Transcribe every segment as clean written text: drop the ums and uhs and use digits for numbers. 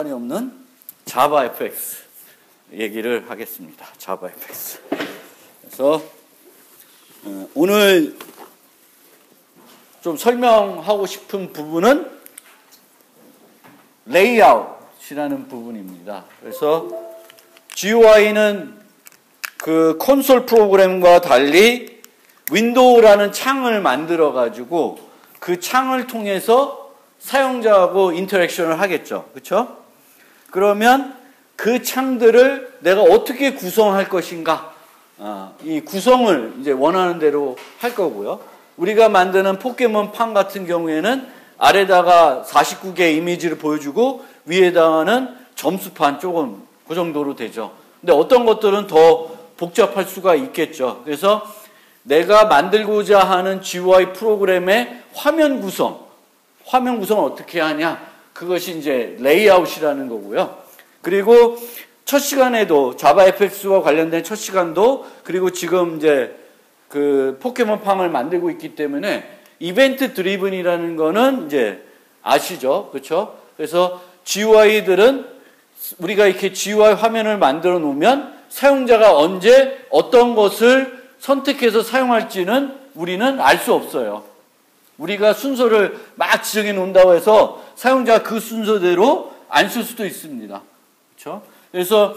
상관이 없는 자바FX 얘기를 하겠습니다. 자바FX. 그래서 오늘 좀 설명하고 싶은 부분은 레이아웃이라는 부분입니다. 그래서 GUI는 그 콘솔 프로그램과 달리 윈도우라는 창을 만들어 가지고 그 창을 통해서 사용자하고 인터랙션을 하겠죠. 그렇죠? 그러면 그 창들을 내가 어떻게 구성할 것인가? 이 구성을 이제 원하는 대로 할 거고요. 우리가 만드는 포켓몬판 같은 경우에는 아래다가 49개 이미지를 보여주고 위에다가는 점수판 조금 그 정도로 되죠. 근데 어떤 것들은 더 복잡할 수가 있겠죠. 그래서 내가 만들고자 하는 GUI 프로그램의 화면 구성을 어떻게 하냐? 그것이 이제 레이아웃이라는 거고요. 그리고 첫 시간에도 자바FX와 관련된 첫 시간도 그리고 지금 이제 그 포켓몬판을 만들고 있기 때문에 이벤트 드리븐이라는 거는 이제 아시죠? 그렇죠? 그래서 GUI들은 우리가 이렇게 GUI 화면을 만들어 놓으면 사용자가 언제 어떤 것을 선택해서 사용할지는 우리는 알 수 없어요. 우리가 순서를 막 지정해 놓는다고 해서 사용자가 그 순서대로 안 쓸 수도 있습니다. 그렇죠? 그래서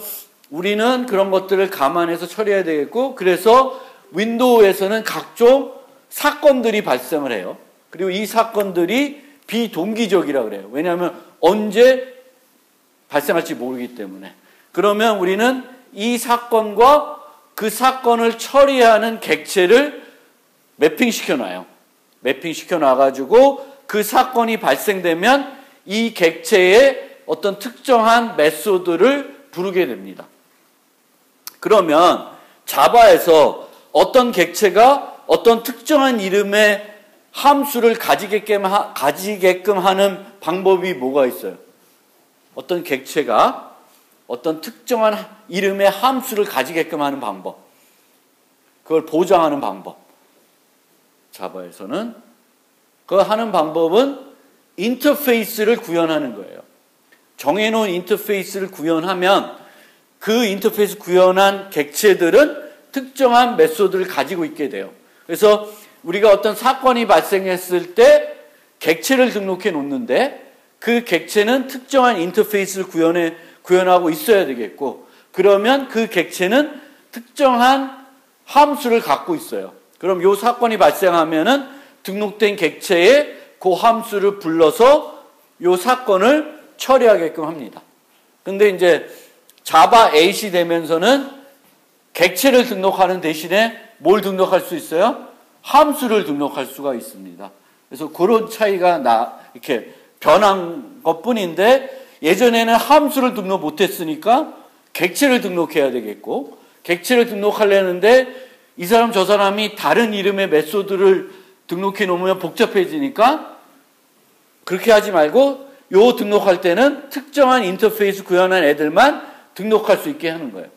우리는 그런 것들을 감안해서 처리해야 되겠고, 그래서 윈도우에서는 각종 사건들이 발생을 해요. 그리고 이 사건들이 비동기적이라고 그래요. 왜냐하면 언제 발생할지 모르기 때문에. 그러면 우리는 이 사건과 그 사건을 처리하는 객체를 매핑시켜 놔요. 매핑시켜 놔가지고 그 사건이 발생되면 이 객체의 어떤 특정한 메소드를 부르게 됩니다. 그러면 자바에서 어떤 객체가 어떤 특정한 이름의 함수를 가지게끔 하는 방법이 뭐가 있어요? 어떤 객체가 어떤 특정한 이름의 함수를 가지게끔 하는 방법. 그걸 보장하는 방법. 자바에서는 그 하는 방법은 인터페이스를 구현하는 거예요. 정해놓은 인터페이스를 구현하면 그 인터페이스 구현한 객체들은 특정한 메소드를 가지고 있게 돼요. 그래서 우리가 어떤 사건이 발생했을 때 객체를 등록해 놓는데 그 객체는 특정한 인터페이스를 구현하고 있어야 되겠고, 그러면 그 객체는 특정한 함수를 갖고 있어요. 그럼 이 사건이 발생하면은 등록된 객체에 그 함수를 불러서 이 사건을 처리하게끔 합니다. 근데 이제 자바 8이 되면서는 객체를 등록하는 대신에 뭘 등록할 수 있어요? 함수를 등록할 수가 있습니다. 그래서 그런 차이가 이렇게 변한 것 뿐인데, 예전에는 함수를 등록 못했으니까 객체를 등록해야 되겠고, 객체를 등록하려는데 이 사람 저 사람이 다른 이름의 메소드를 등록해 놓으면 복잡해지니까 그렇게 하지 말고 요 등록할 때는 특정한 인터페이스 구현한 애들만 등록할 수 있게 하는 거예요.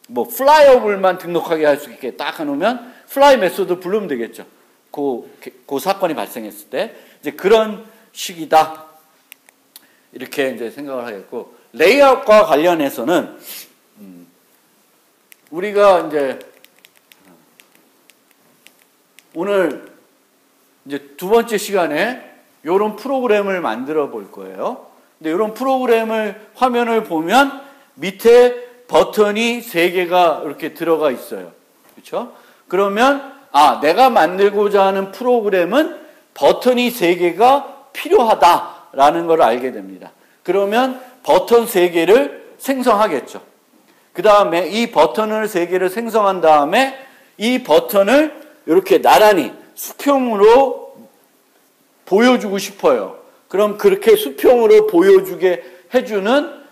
뭐 플라이어블만 등록하게 할 수 있게 딱 해놓으면 플라이 메소드 부르면 되겠죠. 그 사건이 발생했을 때 이제 그런 식이다. 이렇게 이제 생각을 하겠고, 레이아웃과 관련해서는 우리가 이제 오늘 이제 두 번째 시간에 이런 프로그램을 만들어 볼 거예요. 근데 이런 프로그램을 화면을 보면 밑에 버튼이 3개가 이렇게 들어가 있어요. 그렇죠? 그러면 내가 만들고자 하는 프로그램은 버튼이 3개가 필요하다라는 걸 알게 됩니다. 그러면 버튼 3개를 생성하겠죠. 그 다음에 이 버튼을 3개를 생성한 다음에 이 버튼을 이렇게 나란히 수평으로 보여주고 싶어요. 그럼 그렇게 수평으로 보여주게 해주는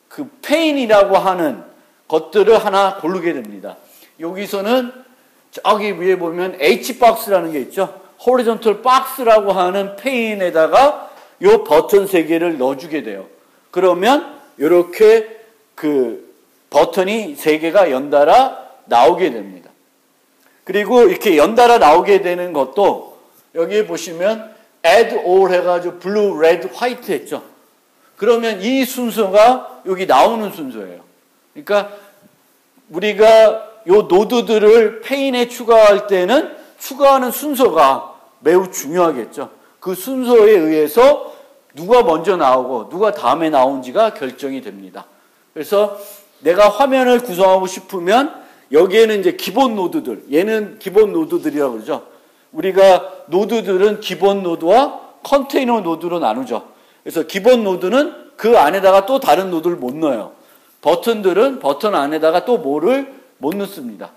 그 페인이라고 하는 것들을 하나 고르게 됩니다. 여기서는 저기 위에 보면 H박스라는 게 있죠. 호리존털 박스라고 하는 페인에다가 이 버튼 3개를 넣어주게 돼요. 그러면 이렇게 그 버튼이 3개가 연달아 나오게 됩니다. 그리고 이렇게 연달아 나오게 되는 것도 여기에 보시면 add all 해가지고 blue, red, white 했죠. 그러면 이 순서가 여기 나오는 순서예요. 그러니까 우리가 요 노드들을 페인에 추가할 때는 추가하는 순서가 매우 중요하겠죠. 그 순서에 의해서 누가 먼저 나오고 누가 다음에 나온지가 결정이 됩니다. 그래서 내가 화면을 구성하고 싶으면 여기에는 이제 기본 노드들, 얘는 기본 노드들이라고 그러죠. 우리가 노드들은 기본 노드와 컨테이너 노드로 나누죠. 그래서 기본 노드는 그 안에다가 또 다른 노드를 못 넣어요. 버튼들은 버튼 안에다가 또 뭐를 못 넣습니다.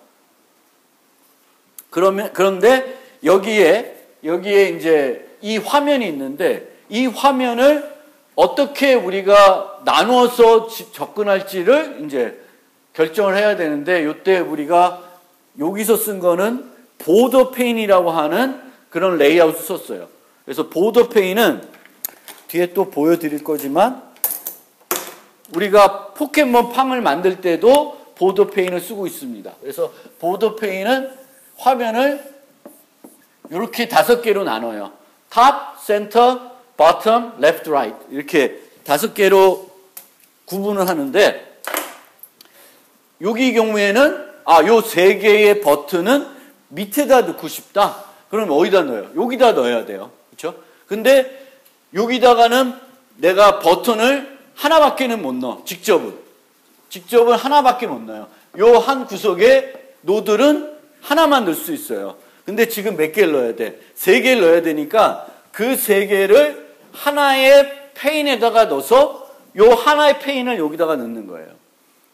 그런데 여기에 이제 이 화면이 있는데 이 화면을 어떻게 우리가 나누어서 접근할지를 이제 결정을 해야 되는데 이때 우리가 여기서 쓴 거는 보더 페인이라고 하는 그런 레이아웃을 썼어요. 그래서 보더 페인은 뒤에 또 보여드릴 거지만 우리가 포켓몬 팡을 만들 때도 보더 페인을 쓰고 있습니다. 그래서 보더 페인은 화면을 이렇게 5개로 나눠요. 탑, 센터, bottom, left, right 이렇게 5개로 구분을 하는데 여기 경우에는 요 3개의 버튼은 밑에다 넣고 싶다. 그럼 어디다 넣어요? 여기다 넣어야 돼요. 그렇죠? 근데 여기다가는 내가 버튼을 하나밖에는 못 넣어. 직접은 하나밖에 못 넣어요. 요 한 구석에 노드는 하나만 넣을 수 있어요. 근데 지금 몇 개를 넣어야 돼? 3개를 넣어야 되니까 그 3개를 하나의 페인에다가 넣어서 요 하나의 페인을 여기다가 넣는 거예요.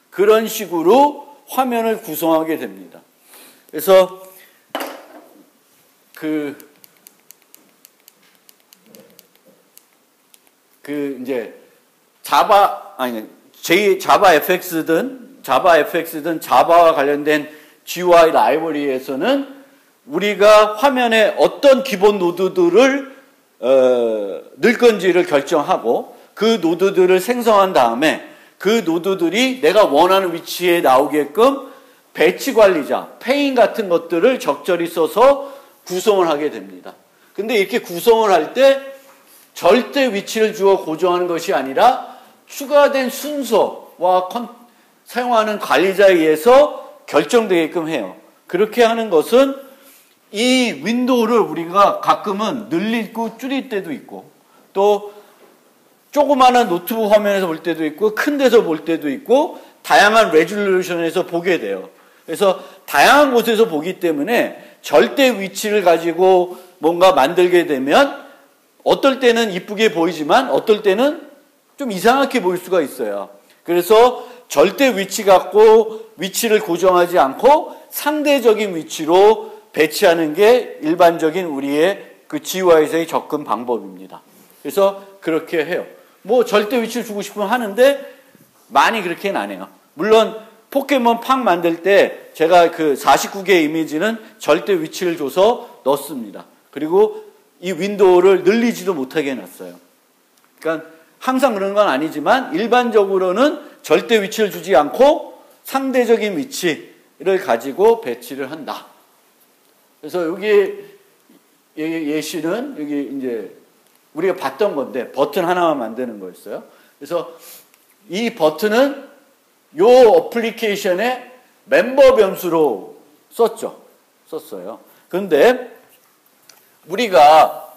그런 식으로 화면을 구성하게 됩니다. 그래서 이제 자바 FX든 자바와 관련된 GUI 라이브러리에서는 우리가 화면에 어떤 기본 노드들을 넣을 건지를 결정하고 그 노드들을 생성한 다음에 그 노드들이 내가 원하는 위치에 나오게끔 배치 관리자, 페인 같은 것들을 적절히 써서 구성을 하게 됩니다. 근데 이렇게 구성을 할 때 절대 위치를 주어 고정하는 것이 아니라 추가된 순서와 사용하는 관리자에 의해서 결정되게끔 해요. 그렇게 하는 것은 이 윈도우를 우리가 가끔은 늘리고 줄일 때도 있고 또 조그마한 노트북 화면에서 볼 때도 있고 큰 데서 볼 때도 있고 다양한 레졸루션에서 보게 돼요. 그래서 다양한 곳에서 보기 때문에 절대 위치를 가지고 뭔가 만들게 되면 어떨 때는 이쁘게 보이지만 어떨 때는 좀 이상하게 보일 수가 있어요. 그래서 절대 위치 갖고 위치를 고정하지 않고 상대적인 위치로 배치하는 게 일반적인 우리의 그 GUI에서의 접근 방법입니다. 그래서 그렇게 해요. 뭐 절대 위치를 주고 싶으면 하는데 많이 그렇게는 안 해요. 물론 포켓몬 팡 만들 때 제가 그 49개의 이미지는 절대 위치를 줘서 넣습니다. 그리고 이 윈도우를 늘리지도 못하게 해놨어요. 그러니까 항상 그런 건 아니지만 일반적으로는 절대 위치를 주지 않고 상대적인 위치를 가지고 배치를 한다. 그래서 여기 예시는 여기 이제 우리가 봤던 건데 버튼 하나만 만드는 거였어요. 그래서 이 버튼은 요 어플리케이션의 멤버 변수로 썼어요. 그런데 우리가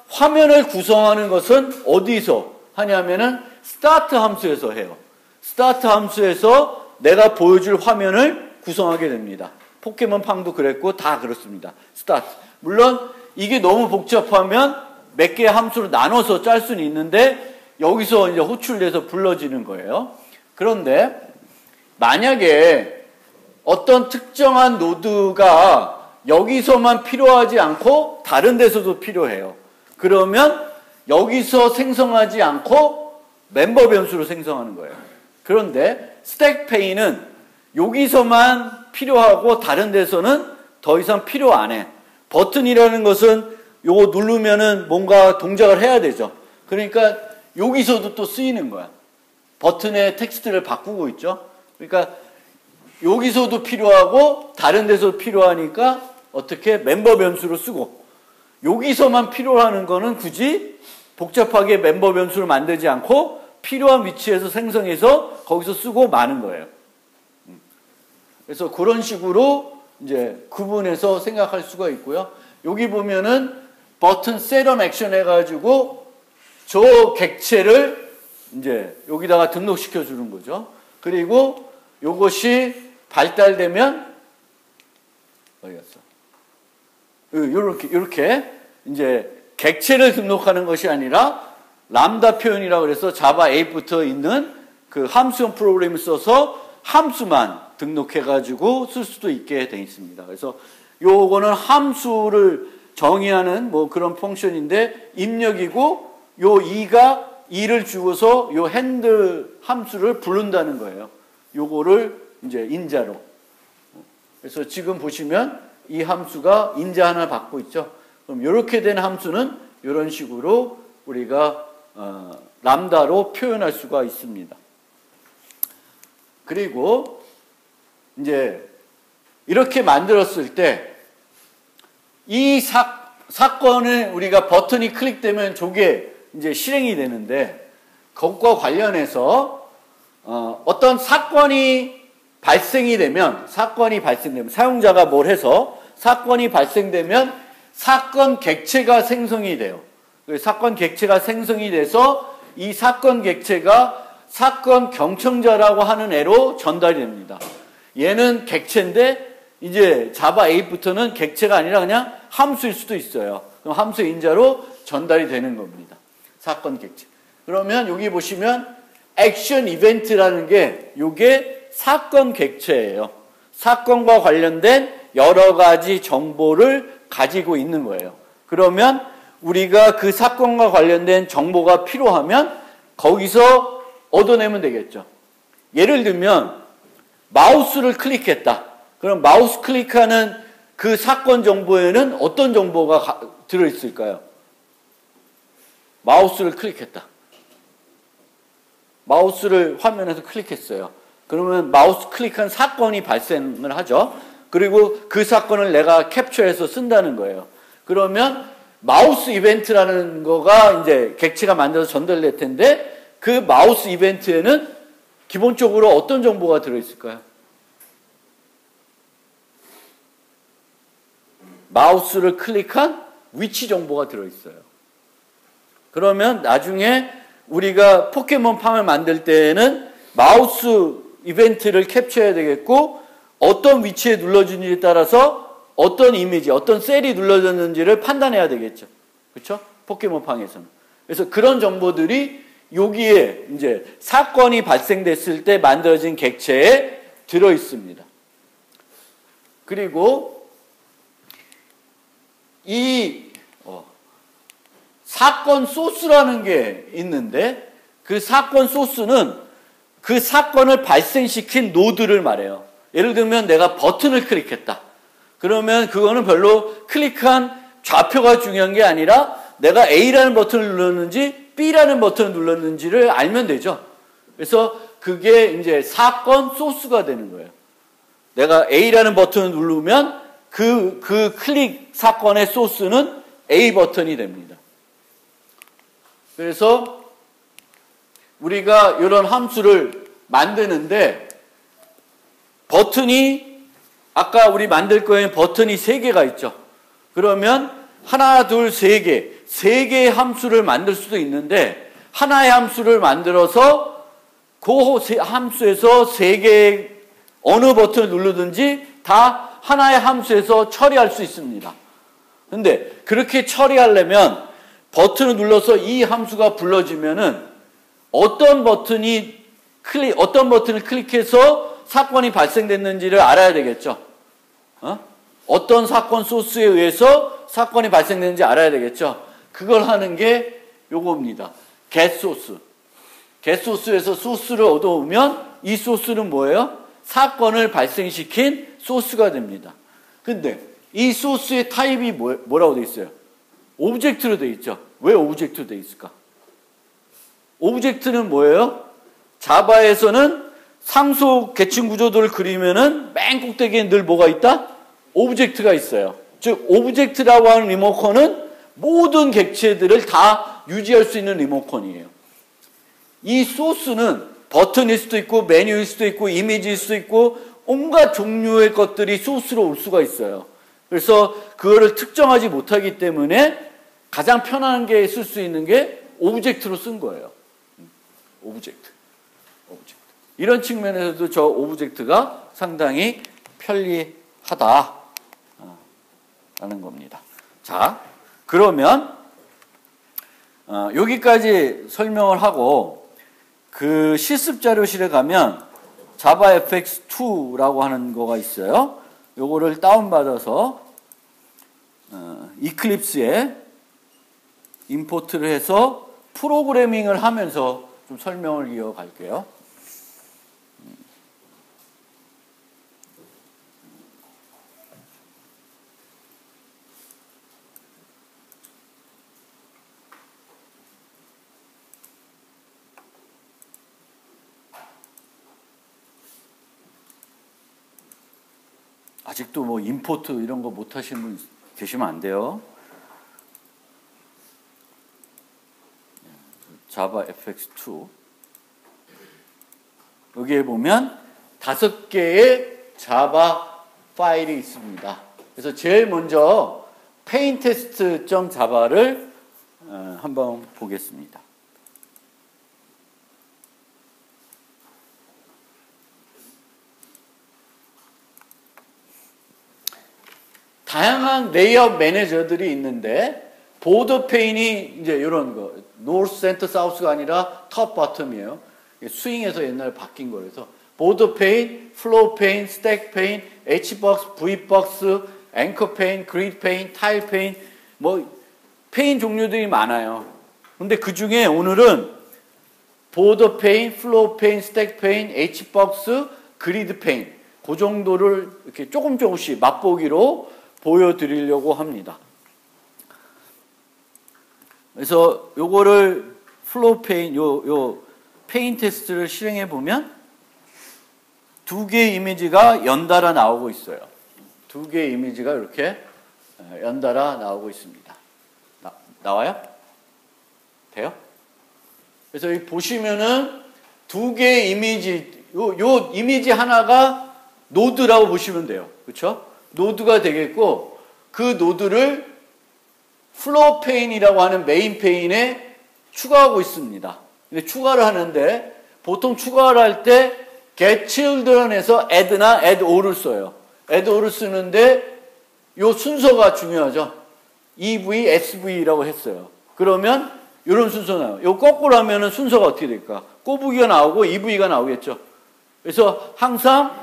화면을 구성하는 것은 어디서 하냐면은 스타트 함수에서 해요. 스타트 함수에서 내가 보여줄 화면을 구성하게 됩니다. 포켓몬 팡도 그랬고 다 그렇습니다. 스타트. 물론 이게 너무 복잡하면 몇 개의 함수로 나눠서 짤 수는 있는데 여기서 이제 호출돼서 불러지는 거예요. 그런데 만약에 어떤 특정한 노드가 여기서만 필요하지 않고 다른 데서도 필요해요. 그러면 여기서 생성하지 않고 멤버 변수로 생성하는 거예요. 그런데 스택 페인은 여기서만 필요하고 다른 데서는 더 이상 필요 안 해. 버튼이라는 것은 요거 누르면은 뭔가 동작을 해야 되죠. 그러니까 여기서도 또 쓰이는 거야. 버튼의 텍스트를 바꾸고 있죠. 그러니까 여기서도 필요하고 다른 데서도 필요하니까 어떻게 멤버 변수로 쓰고 여기서만 필요로 하는 거는 굳이 복잡하게 멤버 변수를 만들지 않고 필요한 위치에서 생성해서 거기서 쓰고 마는 거예요. 그래서 그런 식으로 이제 구분해서 생각할 수가 있고요. 여기 보면은 버튼 set on action 해가지고 저 객체를 이제 여기다가 등록시켜 주는 거죠. 그리고 요것이 발달되면 어디 갔어? 이렇게 이제 객체를 등록하는 것이 아니라 람다 표현이라고 그래서 자바 8부터 있는 그 함수형 프로그램을 써서 함수만 등록해가지고 쓸 수도 있게 되어 있습니다. 그래서 요거는 함수를 정의하는 뭐 그런 펑션인데 입력이고 요 2가 2를 주고서 요 핸들 함수를 부른다는 거예요. 요거를 이제 인자로. 그래서 지금 보시면 이 함수가 인자 하나 받고 있죠. 그럼 이렇게 된 함수는 이런 식으로 우리가 람다로 표현할 수가 있습니다. 그리고 이제 이렇게 만들었을 때 이 사건을 우리가 버튼이 클릭되면 저게 이제 실행이 되는데 그것과 관련해서 어떤 사건이 발생되면 사용자가 뭘 해서 사건이 발생되면 사건 객체가 생성이 돼요. 사건 객체가 생성이 돼서 이 사건 객체가 사건 경청자라고 하는 애로 전달이 됩니다. 얘는 객체인데 이제 자바 8부터는 객체가 아니라 그냥 함수일 수도 있어요. 그럼 함수 인자로 전달이 되는 겁니다. 사건 객체. 그러면 여기 보시면 액션 이벤트라는 게 이게 사건 객체예요. 사건과 관련된 여러 가지 정보를 가지고 있는 거예요. 그러면 우리가 그 사건과 관련된 정보가 필요하면 거기서 얻어내면 되겠죠. 예를 들면 마우스를 클릭했다. 그럼 마우스 클릭하는 그 사건 정보에는 어떤 정보가 들어있을까요? 마우스를 클릭했다. 마우스를 화면에서 클릭했어요. 그러면 마우스 클릭한 사건이 발생을 하죠. 그리고 그 사건을 내가 캡처해서 쓴다는 거예요. 그러면 마우스 이벤트라는 거가 이제 객체가 만들어서 전달될 텐데 그 마우스 이벤트에는 기본적으로 어떤 정보가 들어있을까요? 마우스를 클릭한 위치 정보가 들어있어요. 그러면 나중에 우리가 포켓몬팜을 만들 때에는 마우스 이벤트를 캡처해야 되겠고 어떤 위치에 눌러주는지에 따라서 어떤 이미지, 어떤 셀이 눌러졌는지를 판단해야 되겠죠. 그렇죠? 포켓몬팜에서는. 그래서 그런 정보들이 여기에 이제 사건이 발생됐을 때 만들어진 객체에 들어 있습니다. 그리고 이 사건 소스라는 게 있는데 그 사건 소스는 그 사건을 발생시킨 노드를 말해요. 예를 들면 내가 버튼을 클릭했다. 그러면 그거는 별로 클릭한 좌표가 중요한 게 아니라 내가 A라는 버튼을 눌렀는지 B라는 버튼을 눌렀는지를 알면 되죠. 그래서 그게 이제 사건 소스가 되는 거예요. 내가 A라는 버튼을 누르면 그 클릭 사건의 소스는 A 버튼이 됩니다. 그래서 우리가 이런 함수를 만드는데 버튼이 아까 우리 만들 거에 버튼이 3개가 있죠. 그러면 하나, 둘, 3개, 3개의 함수를 만들 수도 있는데 하나의 함수를 만들어서 그 함수에서 3개의 어느 버튼을 누르든지 다 하나의 함수에서 처리할 수 있습니다. 근데 그렇게 처리하려면 버튼을 눌러서 이 함수가 불러지면은 어떤 버튼을 클릭해서 사건이 발생됐는지를 알아야 되겠죠. 어떤 사건 소스에 의해서 사건이 발생됐는지 알아야 되겠죠. 그걸 하는 게 요겁니다. get 소스. get 소스에서 소스를 얻어오면 이 소스는 뭐예요? 사건을 발생시킨 소스가 됩니다. 근데 이 소스의 타입이 뭐라고 되어 있어요? 오브젝트로 되어 있죠. 왜 오브젝트로 되어 있을까? 오브젝트는 뭐예요? 자바에서는 상속 계층 구조도를 그리면은 맨 꼭대기에 늘 뭐가 있다? 오브젝트가 있어요. 즉 오브젝트라고 하는 리모컨은 모든 객체들을 다 유지할 수 있는 리모컨이에요. 이 소스는 버튼일 수도 있고 메뉴일 수도 있고 이미지일 수도 있고 온갖 종류의 것들이 소스로 올 수가 있어요. 그래서 그거를 특정하지 못하기 때문에 가장 편한 게 쓸 수 있는 게 오브젝트로 쓴 거예요. 오브젝트. 이런 측면에서도 저 오브젝트가 상당히 편리하다 라는 겁니다. 자, 그러면 여기까지 설명을 하고 그 실습 자료실에 가면 자바 FX2라고 하는 거가 있어요. 요거를 다운받아서 이클립스에 임포트를 해서 프로그래밍을 하면서 좀 설명을 이어갈게요. 아직도 뭐 임포트 이런 거 못 하시는 분 계시면 안 돼요. 자바 FX2 여기에 보면 5개의 자바 파일이 있습니다. 그래서 제일 먼저 paintest.java를 한번 보겠습니다. 다양한 레이아웃 매니저들이 있는데 보더 페인이 이제 이런 거 노스, 센터, 사우스가 아니라 톱, 바텀이에요. 스윙에서 옛날에 바뀐 거라서 보더 페인, 플로우 페인, 스택 페인, H박스, V박스, 앵커 페인, 그리드 페인, 타일 페인 뭐 페인 종류들이 많아요. 근데 그 중에 오늘은 보더 페인, 플로우 페인, 스택 페인, H박스, 그리드 페인 그 정도를 이렇게 조금씩 맛보기로 보여드리려고 합니다. 그래서 요거를 플로우 페인, 요 페인 테스트를 실행해 보면 2개의 이미지가 연달아 나오고 있어요. 2개의 이미지가 이렇게 연달아 나오고 있습니다. 나와요? 돼요? 그래서 여기 보시면은 2개의 이미지, 요 이미지 하나가 노드라고 보시면 돼요. 그렇죠? 노드가 되겠고 그 노드를 플로우 페인이라고 하는 메인 페인에 추가하고 있습니다. 근데 추가를 하는데 보통 추가를 할 때 get children에서 add나 add all을 써요. add all을 쓰는데 요 순서가 중요하죠. EV, SV라고 했어요. 그러면 이런 순서 나와요. 요 거꾸로 하면은 순서가 어떻게 될까? 꼬부기가 나오고 EV가 나오겠죠. 그래서 항상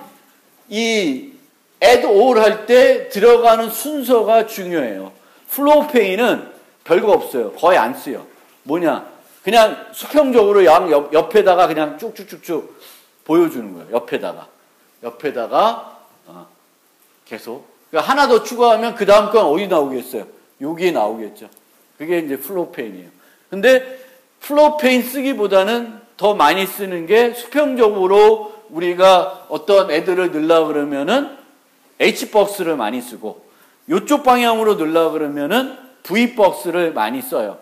이 add all 할 때 들어가는 순서가 중요해요. 플로우 페인은 별거 없어요. 거의 안 쓰요. 뭐냐? 그냥 수평적으로 옆에다가 그냥 쭉쭉쭉쭉 보여주는 거예요. 옆에다가 계속. 그러니까 하나 더 추가하면 그 다음 건 어디 나오겠어요? 여기에 나오겠죠. 그게 이제 플로우 페인이에요. 근데 플로우 페인 쓰기보다는 더 많이 쓰는 게 수평적으로 우리가 어떤 애들을 넣으려고 그러면은 H박스를 많이 쓰고 이쪽 방향으로 넣으려고 그러면은 V박스를 많이 써요.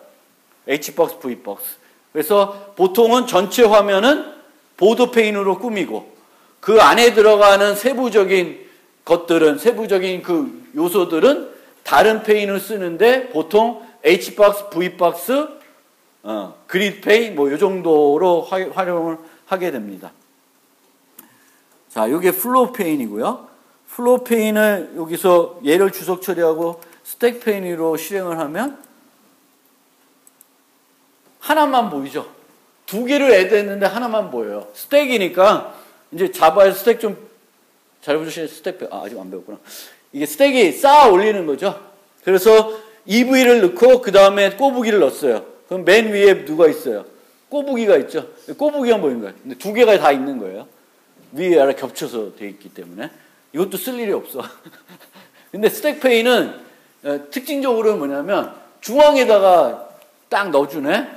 H박스, V박스. 그래서 보통은 전체 화면은 보드 페인으로 꾸미고 그 안에 들어가는 세부적인 것들은, 세부적인 그 요소들은 다른 페인을 쓰는데 보통 H박스, V박스, 그리드 페인 뭐 이 정도로 활용을 하게 됩니다. 자, 이게 플로우 페인이고요. 플로우 페인을 여기서 얘를 주석 처리하고 스택 페인으로 실행을 하면 하나만 보이죠. 2개를 애드했는데 하나만 보여요. 스택이니까 이제 자바에서 스택 좀 잘 보시는 스택 아직 안 배웠구나. 이게 스택이 쌓아 올리는 거죠. 그래서 EV를 넣고 그 다음에 꼬부기를 넣었어요. 그럼 맨 위에 누가 있어요? 꼬부기가 있죠. 꼬부기가 보이는 거예요. 근데 2개가 다 있는 거예요. 위에 아래 겹쳐서 돼 있기 때문에 이것도 쓸 일이 없어. 근데 스택 페인은 특징적으로 뭐냐면 중앙에다가 딱 넣어주네.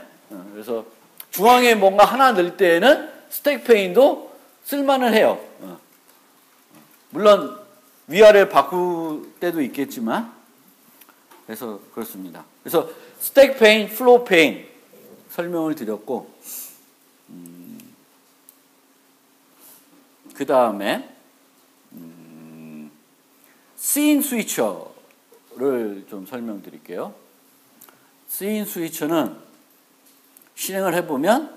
그래서 중앙에 뭔가 하나 넣을 때에는 스택 페인도 쓸만은 해요. 물론 위아래 바꿀 때도 있겠지만 그래서 그렇습니다. 그래서 스택 페인, 플로우 페인 설명을 드렸고, 그 다음에 씬 스위처를 좀 설명드릴게요. 씬 스위처는 실행을 해보면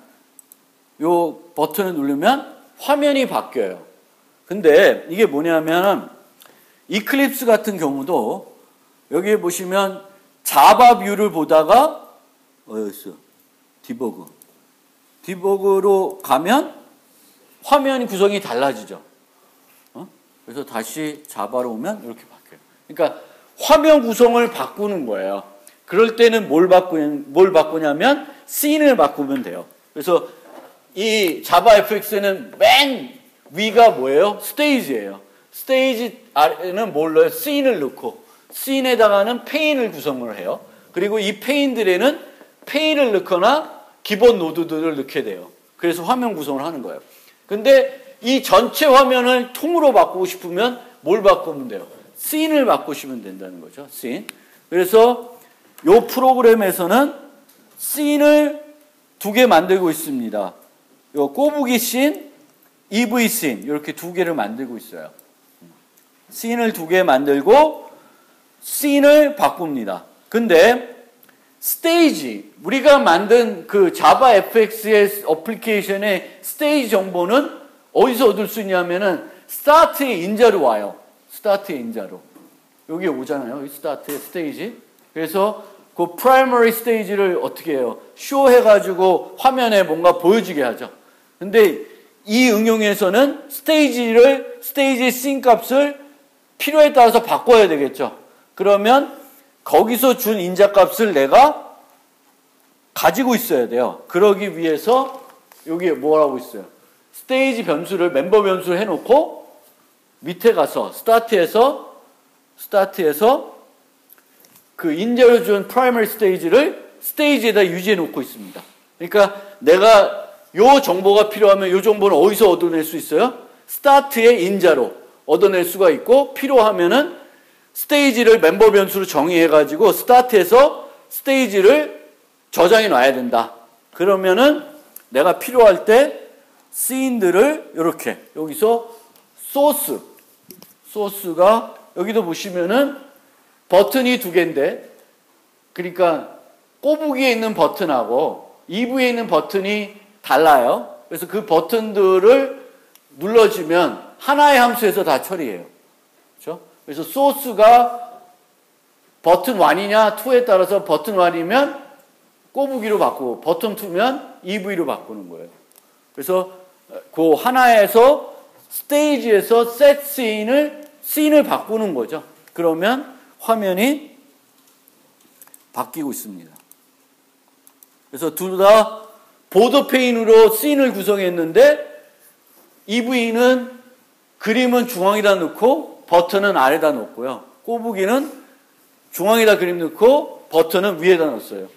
요 버튼을 누르면 화면이 바뀌어요. 근데 이게 뭐냐면 이클립스 같은 경우도 여기에 보시면 자바 뷰를 보다가 여기 있어. 디버그로 가면 화면 구성이 달라지죠. 그래서 다시 자바로 오면 이렇게 바뀌어요. 그러니까 화면 구성을 바꾸는 거예요. 그럴 때는 뭘 바꾸냐면 씬을 바꾸면 돼요. 그래서 이 자바 FX는 맨 위가 뭐예요? 스테이지예요. 스테이지 아래는 뭘 넣어요? 씬을 넣고 씬에다가는 페인을 구성을 해요. 그리고 이 페인들에는 페인을 넣거나 기본 노드들을 넣게 돼요. 그래서 화면 구성을 하는 거예요. 근데 이 전체 화면을 통으로 바꾸고 싶으면 뭘 바꾸면 돼요? 씬을 바꾸시면 된다는 거죠. 씬. 그래서 이 프로그램에서는 씬을 2개 만들고 있습니다. 요 꼬부기 씬, EV 씬 이렇게 2개를 만들고 있어요. 씬을 2개 만들고 씬을 바꿉니다. 근데 스테이지, 우리가 만든 그 자바 FX의 어플리케이션의 스테이지 정보는 어디서 얻을 수 있냐면은 스타트의 인자로 와요. 스타트의 인자로. 여기 오잖아요. 스타트의 스테이지. 그래서 그 프라이머리 스테이지를 어떻게 해요? 쇼 해가지고 화면에 뭔가 보여지게 하죠. 근데 이 응용에서는 스테이지의 씬 값을 필요에 따라서 바꿔야 되겠죠. 그러면 거기서 준 인자값을 내가 가지고 있어야 돼요. 그러기 위해서 여기에 뭐라고 있어요? 스테이지 변수를 멤버 변수를 해놓고 밑에 가서 스타트에서 그 인자로 준 프라이머리 스테이지를 스테이지에다 유지해 놓고 있습니다. 그러니까 내가 요 정보가 필요하면 요 정보는 어디서 얻어낼 수 있어요? 스타트의 인자로 얻어낼 수가 있고, 필요하면은 스테이지를 멤버 변수로 정의해가지고 스타트에서 스테이지를 저장해 놔야 된다. 그러면은 내가 필요할 때 씬들을 이렇게 여기서 소스가 여기도 보시면은 버튼이 2개인데, 그러니까 꼬부기에 있는 버튼하고 EV에 있는 버튼이 달라요. 그래서 그 버튼들을 눌러주면 하나의 함수에서 다 처리해요. 그렇죠? 그래서 소스가 버튼 1이냐 2에 따라서 버튼 1이면 꼬부기로 바꾸고 버튼 2면 EV로 바꾸는 거예요. 그래서 그 하나에서 스테이지에서 set 씬을 바꾸는 거죠. 그러면 화면이 바뀌고 있습니다. 그래서 둘 다 보드 페인으로 씬을 구성했는데 EV는 그림은 중앙에다 넣고 버튼은 아래다 놓고요. 꼬부기는 중앙에다 그림 넣고 버튼은 위에다 넣었어요.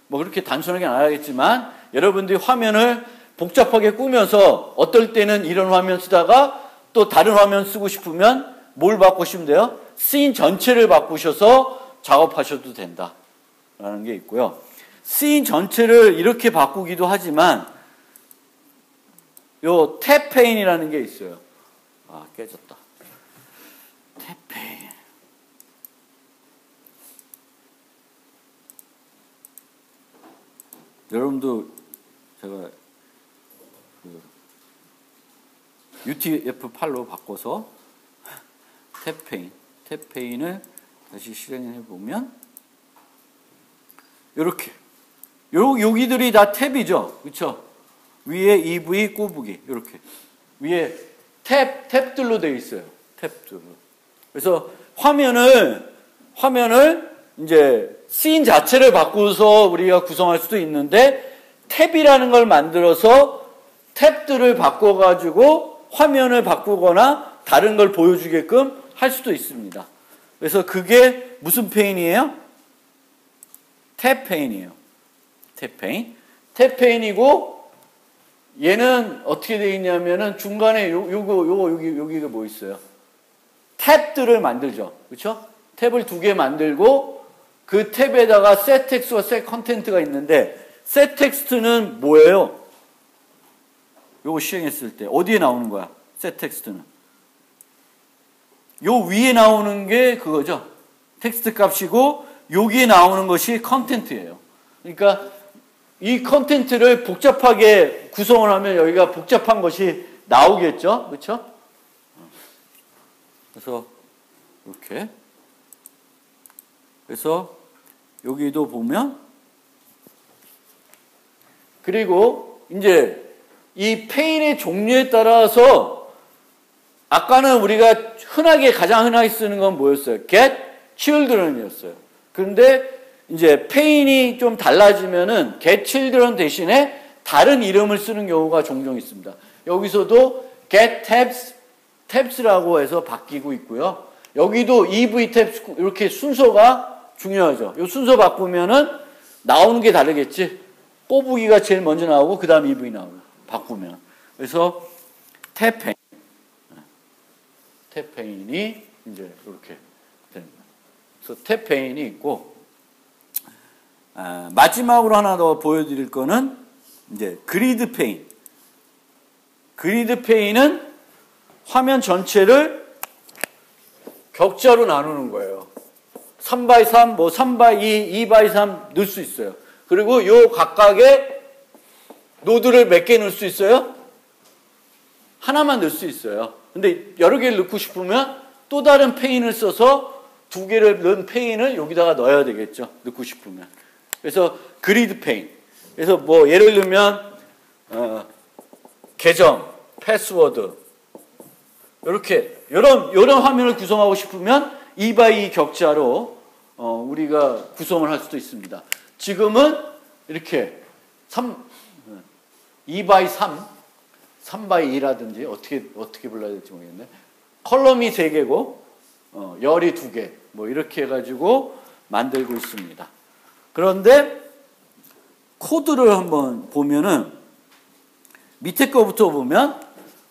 뭐 그렇게 단순하게 안 하겠지만 여러분들이 화면을 복잡하게 꾸며서 어떨 때는 이런 화면 쓰다가 또 다른 화면 쓰고 싶으면 뭘 바꾸시면 돼요? 씬 전체를 바꾸셔서 작업하셔도 된다라는 게 있고요. 씬 전체를 이렇게 바꾸기도 하지만 요 탭 페인이라는 게 있어요. 아, 깨졌다. 탭 페인. 여러분도 제가 그 UTF-8로 바꿔서 탭 페인을 다시 실행해 보면 이렇게 여기들이 다 탭이죠, 그렇죠? 위에 EV 꼬부기 이렇게 위에 탭들로 되어 있어요. 탭들로. 그래서 화면을 이제 씬 자체를 바꾸어서 우리가 구성할 수도 있는데 탭이라는 걸 만들어서 탭들을 바꿔가지고 화면을 바꾸거나 다른 걸 보여주게끔 할 수도 있습니다. 그래서 그게 무슨 페인이에요? 탭 페인이에요. 탭 페인이고 얘는 어떻게 되어 있냐면은 중간에 여기가 뭐 있어요? 탭들을 만들죠. 그렇죠? 탭을 2개 만들고 그 탭에다가 set text와 set content가 있는데 set text는 뭐예요? 요거 시행했을 때 어디에 나오는 거야? set text는 요 위에 나오는 게 그거죠. 텍스트 값이고 여기에 나오는 것이 컨텐트예요. 그러니까 이 컨텐트를 복잡하게 구성을 하면 여기가 복잡한 것이 나오겠죠. 그렇죠? 그래서 이렇게 그래서 여기도 보면 그리고 이제 이 페인의 종류에 따라서 아까는 우리가 가장 흔하게 쓰는 건 뭐였어요? get children이었어요. 그런데 이제 페인이 좀 달라지면은 get children 대신에 다른 이름을 쓰는 경우가 종종 있습니다. 여기서도 get tabs라고 해서 바뀌고 있고요. 여기도 EV tabs 이렇게 순서가 중요하죠. 이 순서 바꾸면은 나오는 게 다르겠지. 꼬부기가 제일 먼저 나오고 그 다음 EV 나오고 바꾸면. 그래서 탭페인이 이제 이렇게 되는 거예요. 그래서 탭페인이 있고 마지막으로 하나 더 보여드릴 거는 이제 그리드 페인. 그리드 페인은 화면 전체를 격자로 나누는 거예요. 3x3, 뭐 3x2, 2x3 넣을 수 있어요. 그리고 요 각각의 노드를 몇 개 넣을 수 있어요? 하나만 넣을 수 있어요. 근데 여러 개를 넣고 싶으면 또 다른 페인을 써서 2개를 넣은 페인을 여기다가 넣어야 되겠죠. 넣고 싶으면. 그래서 그리드 페인. 그래서 뭐 예를 들면 계정, 패스워드 이렇게 이런 화면을 구성하고 싶으면 2x2 격자로 우리가 구성을 할 수도 있습니다. 지금은 이렇게 2x3, 3x2라든지 어떻게 불러야 될지 모르겠네. 컬럼이 3개고 열이 2개 뭐 이렇게 해가지고 만들고 있습니다. 그런데 코드를 한번 보면은 밑에 거부터 보면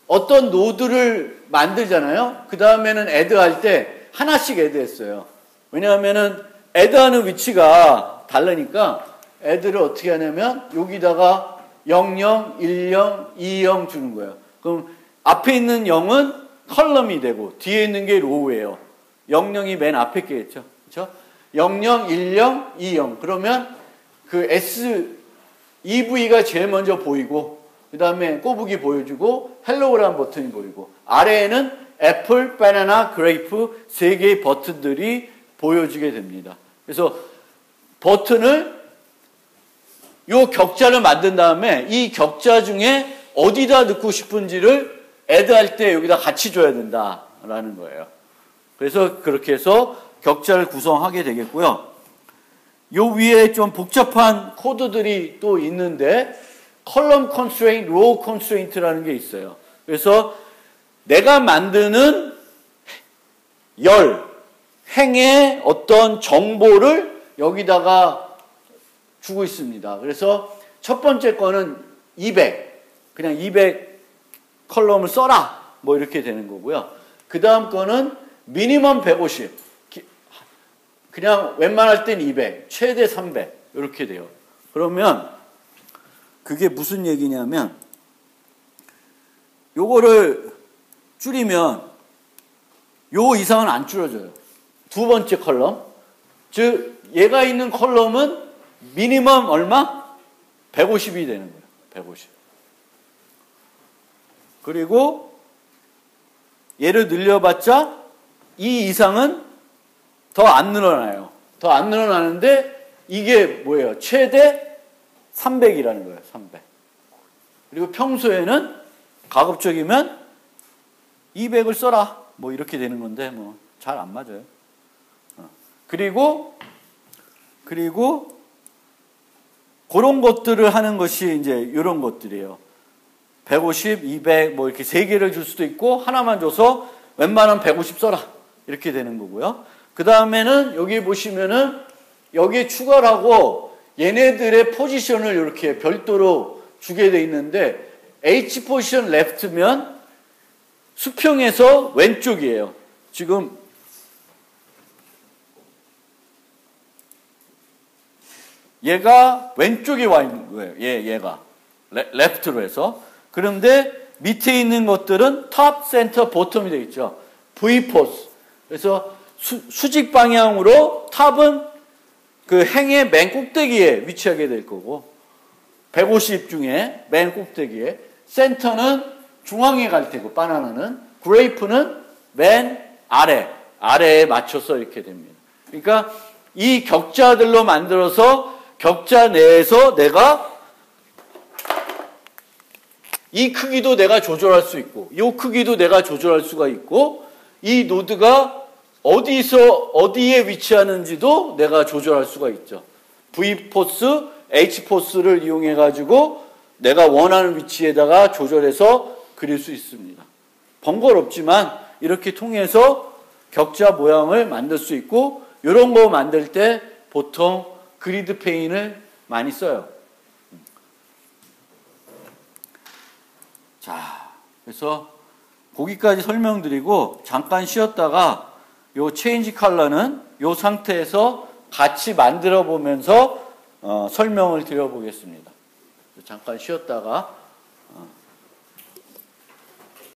어떤 노드를 만들잖아요. 그 다음에는 애드할 때 하나씩 애드했어요. 왜냐하면은 애드하는 위치가 다르니까 애드를 어떻게 하냐면 여기다가 00, 10, 20 주는 거예요. 그럼 앞에 있는 0은 컬럼이 되고 뒤에 있는 게 로우예요. 00이 맨 앞에 겠죠. 그렇죠? 00, 10, 20. 그러면 그 EV가 제일 먼저 보이고 그 다음에 꼬부기 보여주고 헬로그램 버튼이 보이고 아래에는 애플, 바나나, 그레이프 3개의 버튼들이 보여지게 됩니다. 그래서 버튼을 요 격자를 만든 다음에 이 격자 중에 어디다 넣고 싶은지를 애드할 때 여기다 같이 줘야 된다라는 거예요. 그래서 그렇게 해서 격자를 구성하게 되겠고요. 요 위에 좀 복잡한 코드들이 또 있는데 컬럼 컨스트레인트, 로우 컨스트레인트라는 게 있어요. 그래서 내가 만드는 행의 어떤 정보를 여기다가 주고 있습니다. 그래서 첫 번째 거는 200, 그냥 200 컬럼을 써라 뭐 이렇게 되는 거고요. 그 다음 거는 미니멈 150, 그냥 웬만할 땐 200, 최대 300 이렇게 돼요. 그러면 그게 무슨 얘기냐면 요거를 줄이면 요 이상은 안 줄어져요. 두 번째 컬럼, 즉 얘가 있는 컬럼은 미니멈 얼마? 150이 되는 거예요. 150. 그리고 얘를 늘려봤자 이 이상은 더 안 늘어나요. 더 안 늘어나는데 이게 뭐예요? 최대 300이라는 거예요. 300. 그리고 평소에는 가급적이면 200을 써라. 뭐 이렇게 되는 건데 뭐 잘 안 맞아요. 그리고 그런 것들을 하는 것이 이제 이런 것들이에요. 150, 200 뭐 이렇게 3개를 줄 수도 있고 하나만 줘서 웬만하면 150 써라. 이렇게 되는 거고요. 그 다음에는 여기 보시면은 여기에 추가를 하고 얘네들의 포지션을 이렇게 별도로 주게 돼 있는데 H 포지션 레프트면 수평에서 왼쪽이에요. 지금 얘가 왼쪽에 와 있는 거예요. 얘가 레프트로 해서. 그런데 밑에 있는 것들은 탑, 센터, 보텀이 되어 있죠. V포스. 그래서 수직 방향으로 탑은 그 행의 맨 꼭대기에 위치하게 될 거고 150 중에 맨 꼭대기에 센터는 중앙에 갈 테고 바나나는 그레이프는 맨 아래에 맞춰서 이렇게 됩니다. 그러니까 이 격자들로 만들어서 격자 내에서 내가 이 크기도 내가 조절할 수 있고 이 크기도 내가 조절할 수가 있고 이 노드가 어디에 위치하는지도 내가 조절할 수가 있죠. V포스, H포스를 이용해 가지고 내가 원하는 위치에다가 조절해서 그릴 수 있습니다. 번거롭지만 이렇게 통해서 격자 모양을 만들 수 있고 이런 거 만들 때 보통 그리드 페인을 많이 써요. 자, 그래서 거기까지 설명드리고 잠깐 쉬었다가 요 체인지 컬러는 요 상태에서 같이 만들어 보면서 설명을 드려보겠습니다. 잠깐 쉬었다가